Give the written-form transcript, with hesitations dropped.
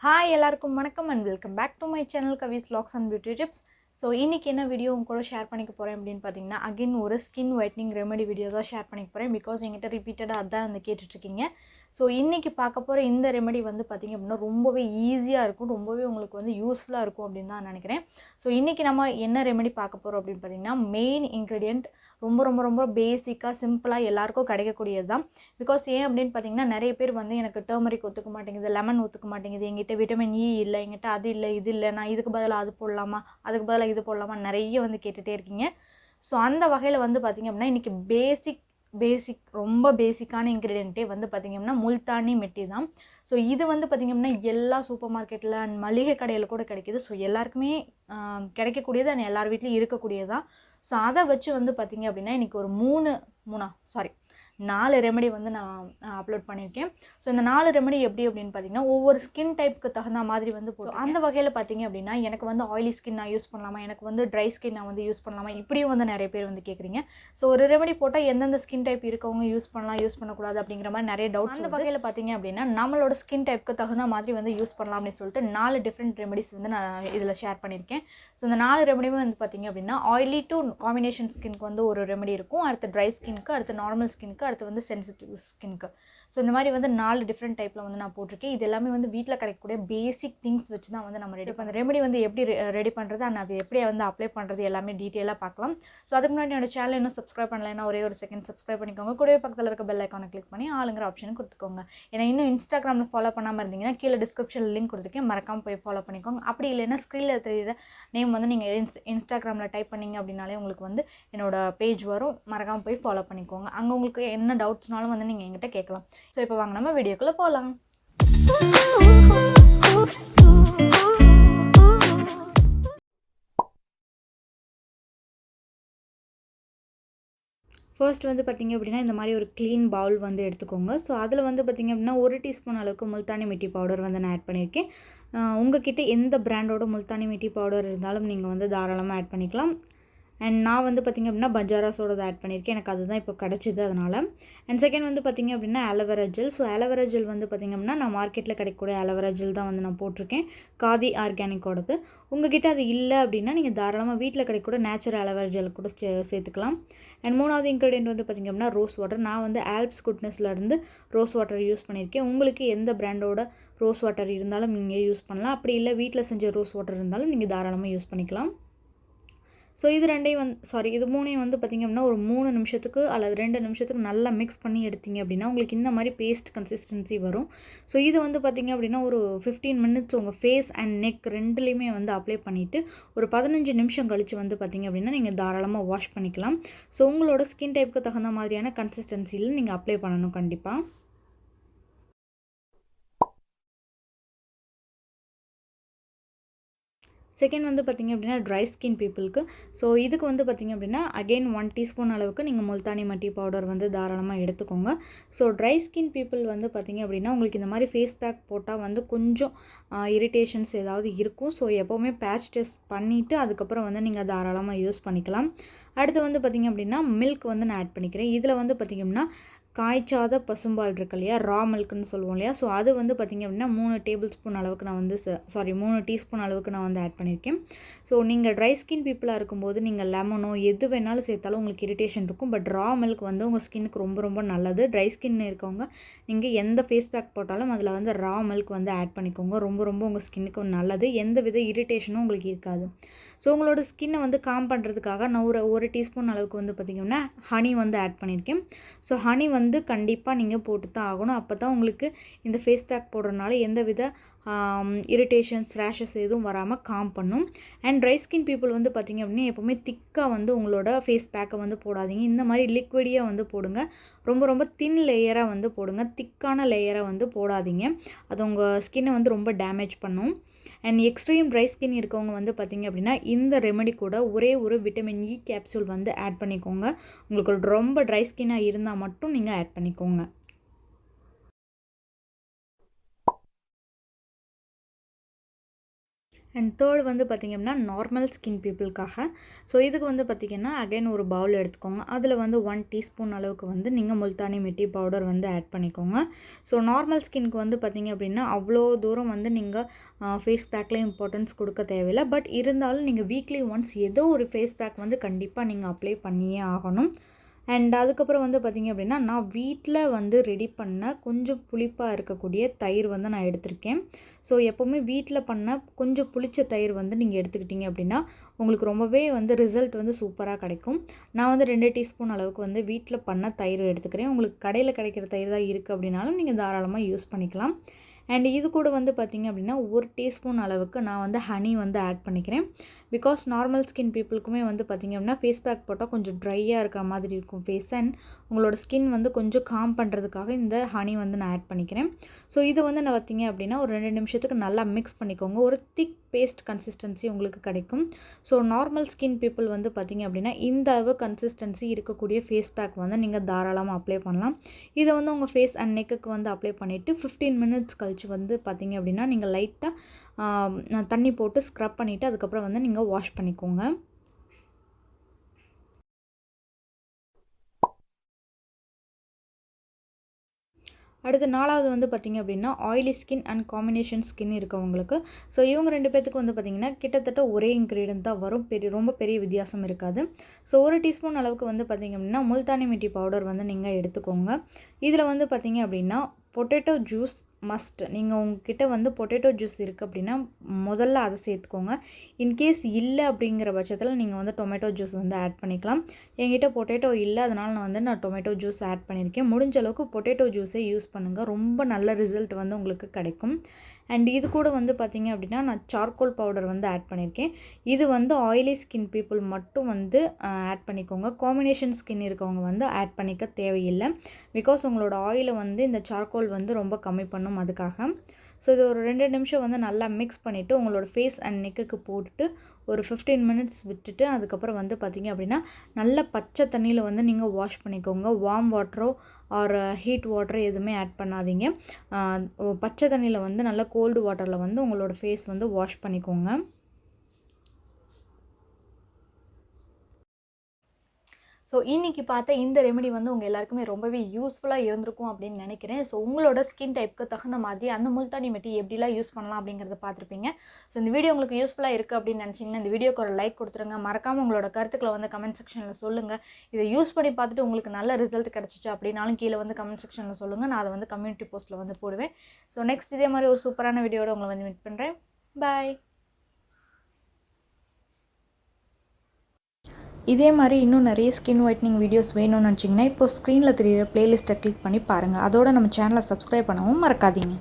Hi எல்லாருக்கும் வணக்கம் and welcome back to my channel Kavi's vlogs and beauty tips. So இன்றைக்கி என்ன வீடியோ உங்க கூட ஷேர் பண்ணிக்க போகிறேன் அப்படின்னு பார்த்தீங்கன்னா, அகைன் ஒரு ஸ்கின் ஒயிட்னிங் ரெமெடி வீடியோ தான் ஷேர் பண்ணிக்க போகிறேன். பிகாஸ் என்கிட்ட ரிப்பீட்டடாக அதான் வந்து கேட்டுட்ருக்கீங்க. ஸோ இன்றைக்கி பார்க்க போகிற இந்த ரெமெடி வந்து பார்த்திங்க அப்படின்னா ரொம்பவே ஈஸியாக இருக்கும், ரொம்பவே உங்களுக்கு வந்து யூஸ்ஃபுல்லாக இருக்கும் அப்படின்னு தான் நினைக்கிறேன். ஸோ இன்றைக்கி நம்ம என்ன ரெமெடி பார்க்க போகிறோம் அப்படின்னு பார்த்தீங்கன்னா, மெயின் இன்க்ரீடியன்ட் ரொம்ப ரொம்ப ரொம்ப பேசிக்காக சிம்பிளாக எல்லாருக்கும் கிடைக்கக்கூடியது தான். பிகாஸ் ஏன் அப்படின்னு பார்த்தீங்கன்னா, நிறைய பேர் வந்து எனக்கு டர்மரிக் ஒத்துக்க மாட்டேங்குது, லெமன் ஒத்துக்க மாட்டேங்குது, எங்கிட்ட விட்டமின் இ இல்லை, எங்கிட்ட அது இல்லை இது இல்லை, நான் இதுக்கு பதிலாக அது போடலாமா, அதுக்கு பதிலாக இது போடலாமா நிறைய வந்து கேட்டுகிட்டே இருக்கீங்க. ஸோ அந்த வகையில் வந்து பார்த்திங்க அப்படின்னா இன்றைக்கி ரொம்ப பேசிக்கான இன்க்ரீடியண்ட்டே வந்து பார்த்திங்க அப்படின்னா முல்தானி மெட்டி தான். ஸோ இது வந்து பார்த்திங்க அப்படின்னா எல்லா சூப்பர் மார்க்கெட்டில் அண்ட் மளிகை கடையில் கூட கிடைக்கிது. ஸோ எல்லாருக்குமே கிடைக்கக்கூடியது அண்ட் எல்லார் வீட்லேயும் இருக்கக்கூடியது தான். ஸோ அதை வச்சு வந்து பார்த்திங்க அப்படின்னா இன்றைக்கி ஒரு 4 ரெமெடி வந்து நான் அப்லோட் பண்ணியிருக்கேன். ஸோ இந்த 4 ரெமெடி எப்படி அப்படின்னு பார்த்தீங்கன்னா ஒவ்வொரு ஸ்கின் டைப்புக்கு தகுந்த மாதிரி வந்து ஸோ அந்த வகையில் பார்த்தீங்க அப்படின்னா எனக்கு வந்து ஆயிலி ஸ்கின் நான் யூஸ் பண்ணலாமா, எனக்கு வந்து ட்ரை ஸ்கின் நான் வந்து யூஸ் பண்ணலாமா, இப்படியும் வந்து நிறைய பேர் வந்து கேட்குறீங்க. ஸோ ஒரு ரெமெடி போட்டால் எந்தெந்த ஸ்கின் டைப் இருக்கவங்க யூஸ் பண்ணலாம், யூஸ் பண்ணக்கூடாது அப்படிங்கிற மாதிரி நிறைய டவுட்ஸ். அந்த வகையில் பார்த்தீங்க அப்படின்னா நம்மளோட ஸ்கின் டைப்புக்கு தகுந்த மாதிரி வந்து யூஸ் பண்ணலாம் அப்படின்னு சொல்லிட்டு 4 டிஃப்ரெண்ட் ரெமெடிஸ் வந்து நான் இதில் ஷேர் பண்ணியிருக்கேன். ஸோ இந்த 4 ரெமெடியுமே வந்து பார்த்திங்க அப்படின்னா ஆயிலி டு காம்பினேஷன் ஸ்கின்க்கு வந்து ஒரு ரெமெடி இருக்கும், அடுத்து ட்ரை ஸ்கின்க்கு, அடுத்து நார்மல் ஸ்கின்க்கு, அடுத்து வந்து சென்சிட்டிவ் ஸ்கின்க்கு. ஸோ இந்த மாதிரி வந்து 4 டிஃப்ரெண்ட் டைப்பில் வந்து நான் போட்டிருக்கேன். இது எல்லாமே வந்து வீட்டில் கிடைக்கக்கூடிய பேசிக் திங்ஸ் வச்சு தான் வந்து நம்ம ரெடி பண்ணுற ரெமெடி வந்து எப்படி ரெடி பண்ணுறது அண்ட் அது எப்படி வந்து அப்ளை பண்ணுறது எல்லாமே டீட்டெயிலாக பார்க்கலாம். ஸோ அதுக்கு முன்னாடி என்னோட சேனல் இன்னும் சப்ஸ்கிரைப் பண்ணலைன்னா ஒரே ஒரு செகண்ட் சப்ஸ்கிரைப் பண்ணிக்கோங்க. கூடவே பக்கத்தில் இருக்க பெல் ஐக்கானை கிளிக் பண்ணி ஆளுங்கிற ஆப்ஷனை கொடுத்துக்கோங்க. ஏன்னா இன்னும் இன்ஸ்டாகிராமில் ஃபாலோ பண்ணாமல் இருந்தீங்கன்னா கீழே டிஸ்கிரிப்ஷனில் லிங்க் கொடுத்துருக்கேன், மறக்காமல் போய் ஃபாலோ பண்ணிக்கோங்க. அப்படி இல்லைன்னா ஸ்க்ரீனில் தெரியுற நேம் வந்து நீங்கள் இன்ஸ்டாகிராமில் டைப் பண்ணிங்க அப்படின்னாலே உங்களுக்கு வந்து என்னோட பேஜ் வரும், மறக்காமல் போய் ஃபாலோ பண்ணிக்கோங்க. அங்கே உங்களுக்கு என்ன டவுட்ஸ்னாலும் வந்து நீங்கள் என்கிட்ட கேட்கலாம். ஸோ இப்போ வாங்க நம்ம வீடியோக்குள்ளே போகலாம். ஃபர்ஸ்ட் வந்து பார்த்திங்க அப்படின்னா இந்த மாதிரி ஒரு க்ளீன் பவுல் வந்து எடுத்துக்கோங்க. ஸோ அதில் வந்து பார்த்திங்க அப்படின்னா 1 டீஸ்பூன் அளவுக்கு முல்தானி மிட்டி பவுடர் வந்து நான் ஆட் பண்ணியிருக்கேன். உங்ககிட்ட எந்த பிராண்டோட முல்தானி மிட்டி பவுடர் இருந்தாலும் நீங்கள் வந்து தாராளமாக ஆட் பண்ணிக்கலாம். அண்ட் நான் வந்து பார்த்திங்க அப்படின்னா பஜாராஸோட ஆட் பண்ணியிருக்கேன், எனக்கு அதுதான் இப்போ கிடச்சிது அதனால். அண்ட் செகண்ட் வந்து பார்த்திங்க அப்படின்னா aloe vera gel. So aloe vera gel வந்து பார்த்திங்க அப்படின்னா நான் மார்க்கெட்டில் கிடைக்கக்கூடிய ஆலோவேரா ஜெல் தான் வந்து நான் போட்டிருக்கேன், காதி ஆர்கானிக்கோடது. உங்ககிட்ட அது இல்லை அப்படின்னா நீங்கள் தாராளமாக வீட்டில் கிடைக்கக்கூடிய நேச்சுரல் ஆலோவேரா ஜெல் கூட சேர்த்துக்கலாம். அண்ட் 3வது இன்க்ரீடியன்ட் வந்து பார்த்திங்க அப்படின்னா ரோஸ் வாட்டர். நான் வந்து ஆல்ப்ஸ் குட்னஸ்லேருந்து ரோஸ் வாட்டர் யூஸ் பண்ணியிருக்கேன். உங்களுக்கு எந்த பிராண்டோட ரோஸ் வாட்டர் இருந்தாலும் நீங்கள் யூஸ் பண்ணலாம். அப்படி இல்லை வீட்டில் செஞ்ச ரோஸ் வாட்டர் இருந்தாலும் நீங்கள் தாராளமாக யூஸ் பண்ணிக்கலாம். ஸோ இது இது 3ஐயும் வந்து பார்த்திங்க அப்படின்னா ஒரு 3 நிமிஷத்துக்கு அல்லது 2 நிமிஷத்துக்கு நல்லா மிக்ஸ் பண்ணி எடுத்திங்க அப்படின்னா உங்களுக்கு இந்த மாதிரி பேஸ்ட் கன்சிஸ்டன்சி வரும். ஸோ இது வந்து பார்த்திங்க அப்படின்னா ஒரு 15 மினிட்ஸ் உங்கள் ஃபேஸ் அண்ட் நெக் ரெண்டுலேயுமே வந்து அப்ளை பண்ணிவிட்டு ஒரு 15 நிமிஷம் கழித்து வந்து பார்த்திங்க அப்படின்னா நீங்கள் தாராளமாக வாஷ் பண்ணிக்கலாம். ஸோ உங்களோட ஸ்கின் டைப்புக்கு தகுந்த மாதிரியான கன்சிஸ்டன்சியில் நீங்கள் அப்ளை பண்ணணும் கண்டிப்பாக. செகண்ட் வந்து பார்த்திங்க அப்படின்னா ட்ரை ஸ்கின் பீப்புளுக்கு. ஸோ இதுக்கு வந்து பார்த்திங்க அப்படின்னா அகெயின் 1 டீஸ்பூன் அளவுக்கு நீங்கள் முல்தானி மட்டி பவுடர் வந்து தாராளமாக எடுத்துக்கோங்க. ஸோ ட்ரை ஸ்கின் பீப்புள் வந்து பார்த்திங்க அப்படின்னா உங்களுக்கு இந்த மாதிரி ஃபேஸ் பேக் போட்டால் வந்து கொஞ்சம் இரிட்டேஷன்ஸ் ஏதாவது இருக்கும். ஸோ எப்போவுமே பேட்ச் டெஸ்ட் பண்ணிவிட்டு அதுக்கப்புறம் வந்து நீங்கள் தாராளமாக யூஸ் பண்ணிக்கலாம். அடுத்து வந்து பார்த்திங்க அப்படின்னா மில்க் வந்து நான் ஆட் பண்ணிக்கிறேன். இதில் வந்து பார்த்திங்க அப்படின்னா காய்ச்சாத பசும்பால் இருக்கு இல்லையா, ரா மில்க்குன்னு சொல்லுவோம் இல்லையா, ஸோ அது வந்து பார்த்திங்க அப்படின்னா 3 டேபிள் ஸ்பூன் அளவுக்கு நான் வந்து 3 டீஸ்பூன் அளவுக்கு நான் வந்து ஆட் பண்ணியிருக்கேன். ஸோ நீங்கள் ட்ரை ஸ்கின் பீப்புளாக இருக்கும்போது நீங்கள் லெமனோ எது வேணாலும் சேர்த்தாலும் உங்களுக்கு இரிட்டேஷன் இருக்கும். பட் ரா மில்க் வந்து உங்கள் ஸ்கின்னுக்கு ரொம்ப ரொம்ப நல்லது. ட்ரை ஸ்கின் இருக்கவங்க நீங்கள் எந்த ஃபேஸ் பேக் போட்டாலும் அதில் வந்து ரா மில்க் வந்து ஆட் பண்ணிக்கோங்க, ரொம்ப ரொம்ப உங்கள் ஸ்கின்னுக்கு நல்லது, எந்த வித இரிட்டேஷனும் உங்களுக்கு இருக்காது. ஸோ உங்களோட ஸ்கின்னை வந்து காம் பண்ணுறதுக்காக நான் ஒரு டீஸ்பூன் அளவுக்கு வந்து பார்த்திங்கன்னா ஹனி வந்து ஆட் பண்ணியிருக்கேன். ஸோ ஹனி வந்து கண்டிப்பாக நீங்கள் போட்டு தான் ஆகணும். அப்போ தான் உங்களுக்கு இந்த ஃபேஸ் பேக் போடுறதுனால எந்த வித இரிட்டேஷன்ஸ் ரேஷஸ் எதுவும் வராமல் காம் பண்ணும். அண்ட் ட்ரை ஸ்கின் பீப்புள் வந்து பார்த்திங்க அப்படின்னா எப்போவுமே திக்காக வந்து உங்களோட ஃபேஸ் பேக்கை வந்து போடாதீங்க, இந்த மாதிரி லிக்விடியாக வந்து போடுங்க. ரொம்ப ரொம்ப தின் லேயராக வந்து போடுங்க, திக்கான லேயரை வந்து போடாதீங்க, அது உங்கள் ஸ்கின்னை வந்து ரொம்ப டேமேஜ் பண்ணும். அண்ட் எக்ஸ்ட்ரீம் ட்ரை ஸ்கின் இருக்கவங்க வந்து பார்த்திங்க அப்படின்னா இந்த ரெமெடி கூட ஒரே ஒரு விட்டமின் இ கேப்சூல் வந்து ஆட் பண்ணிக்கோங்க. உங்களுக்கு ரொம்ப ட்ரை ஸ்கின்னாக இருந்தால் மட்டும் நீங்கள் ஆட் பண்ணிக்கோங்க. அண்ட் தேர்ட் வந்து பார்த்திங்க அப்படின்னா நார்மல் ஸ்கின் பீப்புளுக்காக. ஸோ இதுக்கு வந்து பார்த்திங்கன்னா அகைன் ஒரு பவுல் எடுத்துக்கோங்க. அதில் வந்து 1 டீஸ்பூன் அளவுக்கு வந்து நீங்கள் முல்தானி மிட்டி பவுடர் வந்து ஆட் பண்ணிக்கோங்க. ஸோ நார்மல் ஸ்கின்க்கு வந்து பார்த்திங்க அப்படின்னா அவ்வளோ தூரம் வந்து நீங்கள் ஃபேஸ் பேக்கில் இம்பார்ட்டன்ஸ் கொடுக்க தேவையில்லை. பட் இருந்தாலும் நீங்கள் வீக்லி ஒன்ஸ் ஏதோ ஒரு ஃபேஸ் பேக் வந்து கண்டிப்பாக நீங்கள் அப்ளை பண்ணியே ஆகணும். அண்ட் அதுக்கப்புறம் வந்து பார்த்திங்க அப்படின்னா நான் வீட்டில் வந்து ரெடி பண்ண கொஞ்சம் புளிப்பாக இருக்கக்கூடிய தயிர் வந்து நான் எடுத்திருக்கேன். ஸோ எப்போவுமே வீட்டில் பண்ண கொஞ்சம் புளிச்ச தயிர் வந்து நீங்கள் எடுத்துக்கிட்டிங்க அப்படின்னா உங்களுக்கு ரொம்பவே வந்து ரிசல்ட் வந்து சூப்பராக கிடைக்கும். நான் வந்து 2 டீஸ்பூன் அளவுக்கு வந்து வீட்டில் பண்ண தயிர் எடுத்துக்கிறேன். உங்களுக்கு கடையில் கிடைக்கிற தயிர் தான் இருக்குது அப்படின்னாலும் நீங்கள் தாராளமாக யூஸ் பண்ணிக்கலாம். அண்ட் இது கூட வந்து பார்த்திங்க அப்படின்னா 1 டீஸ்பூன் அளவுக்கு நான் வந்து ஹனி வந்து ஆட் பண்ணிக்கிறேன். பிகாஸ் நார்மல் ஸ்கின் பீப்புளுக்குமே வந்து பார்த்திங்க அப்படின்னா ஃபேஸ் பேக் போட்டால் கொஞ்சம் ட்ரையாக இருக்கிற மாதிரி இருக்கும் ஃபேஸ். அண்ட் உங்களோட ஸ்கின் வந்து கொஞ்சம் காம் பண்ணுறதுக்காக இந்த ஹனி வந்து நான் ஆட் பண்ணிக்கிறேன். ஸோ இது வந்து நான் பார்த்திங்க அப்படின்னா ஒரு 2 நிமிஷத்துக்கு நல்லா மிக்ஸ் பண்ணிக்கோங்க. ஒரு திக் பேஸ்ட் கன்சிஸ்டன்சி உங்களுக்கு கிடைக்கும். ஸோ நார்மல் ஸ்கின் பீப்புள் வந்து பார்த்திங்க அப்படின்னா இந்த அளவு கன்சிஸ்டன்சி இருக்கக்கூடிய ஃபேஸ் பேக் வந்து நீங்கள் தாராளமாக அப்ளை பண்ணலாம். இதை வந்து உங்கள் ஃபேஸ் அண்ட் நெக்குக்கு வந்து அப்ளை பண்ணிவிட்டு 15 மினிட்ஸ் கழிச்சு வந்து பார்த்திங்க அப்படின்னா நீங்கள் லைட்டாக தண்ணி போட்டு ஸ்க்ரப் பண்ணிவிட்டு அதுக்கப்புறம் வந்து நீங்கள் வாஷ் பண்ணிக்கோங்க. அடுத்து 4வது வந்து பார்த்திங்க அப்படின்னா oily skin and combination skin இருக்கவங்களுக்கு. ஸோ இவங்க 2 பேத்துக்கு வந்து பார்த்திங்கன்னா கிட்டத்தட்ட ஒரே இன்க்ரீடியன்ட் தான் வரும். ரொம்ப பெரிய வித்தியாசம் இருக்காது. ஸோ 1 டீஸ்பூன் அளவுக்கு வந்து பார்த்திங்க அப்படின்னா முல்தானி மிட்டி பவுடர் வந்து நீங்கள் எடுத்துக்கோங்க. இதில் வந்து பார்த்திங்க அப்படின்னா பொட்டேட்டோ ஜூஸ் மஸ்ட். நீங்கள் உங்ககிட்ட வந்து பொட்டேட்டோ ஜூஸ் இருக்குது அப்படின்னா முதல்ல அதை சேர்த்துக்கோங்க. இன்கேஸ் இல்லை அப்படிங்கிற பட்சத்தில் நீங்கள் வந்து டொமேட்டோ ஜூஸ் வந்து ஆட் பண்ணிக்கலாம். என்கிட்ட பொட்டேட்டோ இல்லை, அதனால் நான் டொமேட்டோ ஜூஸ் ஆட் பண்ணியிருக்கேன். முடிஞ்ச அளவுக்கு பொட்டேட்டோ ஜூஸே யூஸ் பண்ணுங்கள். ரொம்ப நல்ல ரிசல்ட் வந்து உங்களுக்கு கிடைக்கும். அண்ட் இது கூட வந்து பார்த்திங்க அப்படின்னா நான் சார்கோல் பவுடர் வந்து ஆட் பண்ணியிருக்கேன். இது வந்து ஆயிலி ஸ்கின் பீப்புள் மட்டும் வந்து ஆட் பண்ணிக்கோங்க. காம்பினேஷன் ஸ்கின் இருக்கவங்க வந்து ஆட் பண்ணிக்க தேவையில்லை. பிகாஸ் உங்களோட ஆயிலை வந்து இந்த சார்கோல் வந்து ரொம்ப கம்மி பண்ணும் அதுக்காக. ஸோ இது ஒரு 2 நிமிஷம் வந்து நல்லா மிக்ஸ் பண்ணிவிட்டு உங்களோட ஃபேஸ் அண்ட் நெக்குக்கு போட்டுட்டு ஒரு 15 மினிட்ஸ் விட்டுட்டு அதுக்கப்புறம் வந்து பார்த்திங்க அப்படின்னா நல்ல பச்சை தண்ணியில் வந்து நீங்கள் வாஷ் பண்ணிக்கோங்க. வார்ம் வாட்டரோ ஆர் ஹீட் வாட்டரோ எதுவுமே ஆட் பண்ணாதீங்க. பச்சை தண்ணியில் வந்து நல்லா கோல்டு வாட்டரில் வந்து உங்களோட ஃபேஸ் வந்து வாஷ் பண்ணிக்கோங்க. ஸோ இன்றைக்கி பார்த்த இந்த ரெமெடி வந்து உங்கள் எல்லாருக்குமே ரொம்பவே யூஸ்ஃபுல்லாக இருந்திருக்கும் அப்படின்னு நினைக்கிறேன். ஸோ உங்களோட ஸ்கின் டைப்புக்கு தகுந்த மாதிரி அந்த முல்தானி மிட்டி எப்படிலாம் யூஸ் பண்ணலாம் அப்படிங்கிறத பார்த்துருப்பீங்க. ஸோ இந்த வீடியோ உங்களுக்கு யூஸ்ஃபுல்லாக இருக்குது அப்படின்னு நினச்சிங்கன்னா இந்த வீடியோக்கு ஒரு லைக் கொடுத்துருங்க. மறக்காமல் உங்களோட கருத்துக்களை வந்து கமெண்ட் செக்ஷனில் சொல்லுங்கள். இதை யூஸ் பண்ணி பார்த்துட்டு உங்களுக்கு நல்ல ரிசல்ட் கிடச்சிச்சு அப்படின்னாலும் கீழே வந்து கமெண்ட் செக்ஷனில் சொல்லுங்கள். நான் அதை வந்து கம்யூனிட்டி போஸ்ட்டில் வந்து போடுவேன். ஸோ நெக்ஸ்ட் இதே மாதிரி ஒரு சூப்பரான வீடியோட உங்களை வந்து மீட் பண்ணுறேன். பாய். இதே மாதிரி இன்னும் நிறைய ஸ்கின் ஒயிட்னிங் வீடியோஸ் வேணும்னு நினச்சிங்கன்னா இப்போ ஸ்க்ரீனில் தெரியிற பிளேலிஸ்ட்டை கிளிக் பண்ணி பாருங்கள். அதோட நம்ம சேனலை சப்ஸ்கிரைப் பண்ணவும் மறக்காதீங்க.